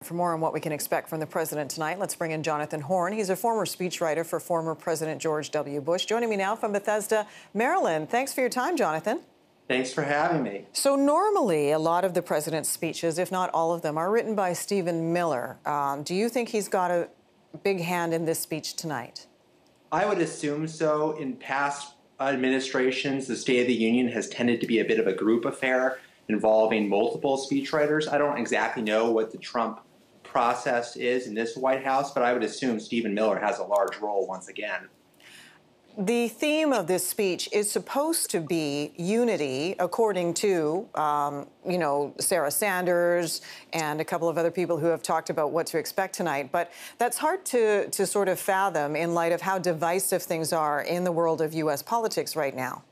For more on what we can expect from the president tonight, let's bring in Jonathan Horn. He's a former speechwriter for former President George W. Bush. Joining me now from Bethesda, Maryland. Thanks for your time, Jonathan. Thanks for having me. So normally, a lot of the president's speeches, if not all of them, are written by Stephen Miller. Do you think he's got a big hand in this speech tonight? I would assume so. In past administrations, the State of the Union has tended to be a bit of a group affair involving multiple speechwriters. I don't exactly know what the Trump process is in this White House, but I would assume Stephen Miller has a large role once again. The theme of this speech is supposed to be unity, according to, Sarah Sanders and a couple of other people who have talked about what to expect tonight. But that's hard to sort of fathom in light of how divisive things are in the world of U.S. politics right now.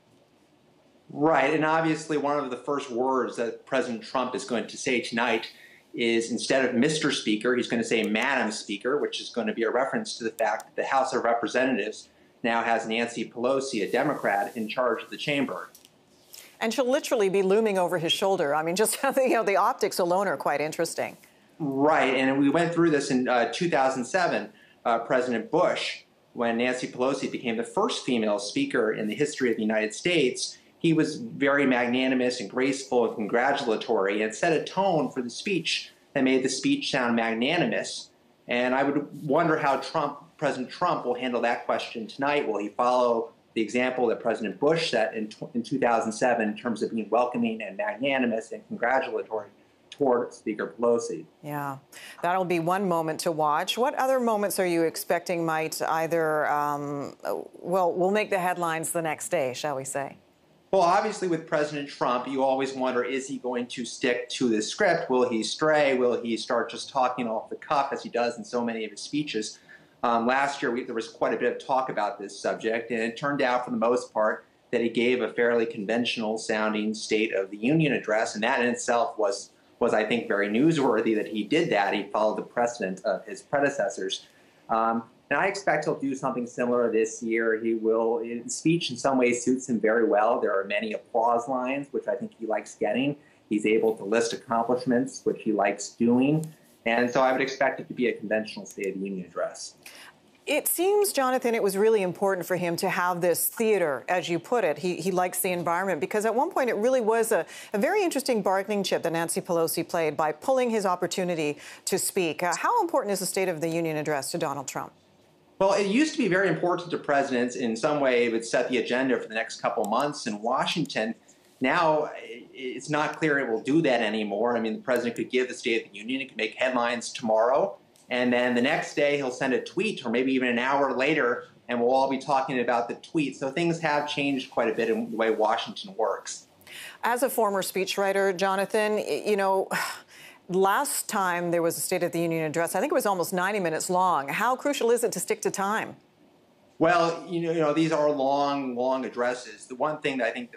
Right, and obviously one of the first words that President Trump is going to say tonight is, instead of Mr. Speaker, he's going to say Madam Speaker, which is going to be a reference to the fact that the House of Representatives now has Nancy Pelosi, a Democrat, in charge of the chamber. And she'll literally be looming over his shoulder. I mean, just the optics alone are quite interesting. Right, and we went through this in 2007, President Bush, when Nancy Pelosi became the first female speaker in the history of the United States. He was very magnanimous and graceful and congratulatory, and set a tone for the speech that made the speech sound magnanimous. And I would wonder how President Trump will handle that question tonight. Will he follow the example that President Bush set in 2007 in terms of being welcoming and magnanimous and congratulatory toward Speaker Pelosi? Yeah, that'll be one moment to watch. What other moments are you expecting might either, will make the headlines the next day, shall we say? Well, obviously with President Trump, you always wonder, is he going to stick to the script? Will he stray? Will he start just talking off the cuff, as he does in so many of his speeches? Last year, there was quite a bit of talk about this subject, and it turned out, for the most part, that he gave a fairly conventional-sounding State of the Union address, and that in itself was I think, very newsworthy that he did that. He followed the precedent of his predecessors. And I expect he'll do something similar this year. He will. His speech in some ways suits him very well. There are many applause lines, which I think he likes getting. He's able to list accomplishments, which he likes doing. And so I would expect it to be a conventional State of the Union address. It seems, Jonathan, it was really important for him to have this theater, as you put it. He likes the environment, because at one point it really was a very interesting bargaining chip that Nancy Pelosi played by pulling his opportunity to speak. How important is the State of the Union address to Donald Trump? Well, it used to be very important to presidents. In some way, it would set the agenda for the next couple months in Washington. Now, it's not clear it will do that anymore. I mean, the president could give the State of the Union. It could make headlines tomorrow. And then the next day, he'll send a tweet, or maybe even an hour later, and we'll all be talking about the tweet. So things have changed quite a bit in the way Washington works. As a former speechwriter, Jonathan, last time there was a State of the Union address, I think it was almost 90 minutes long. How crucial is it to stick to time? Well, these are long addresses. The one thing that I think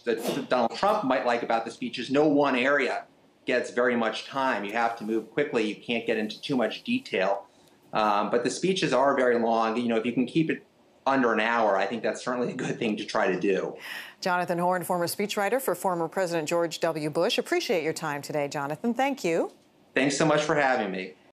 that Donald Trump might like about the speech is no one area gets very much time. You have to move quickly. You can't get into too much detail. But the speeches are very long. If you can keep it under an hour, I think that's certainly a good thing to try to do. Jonathan Horn, former speechwriter for former President George W. Bush. Appreciate your time today, Jonathan. Thank you. Thanks so much for having me.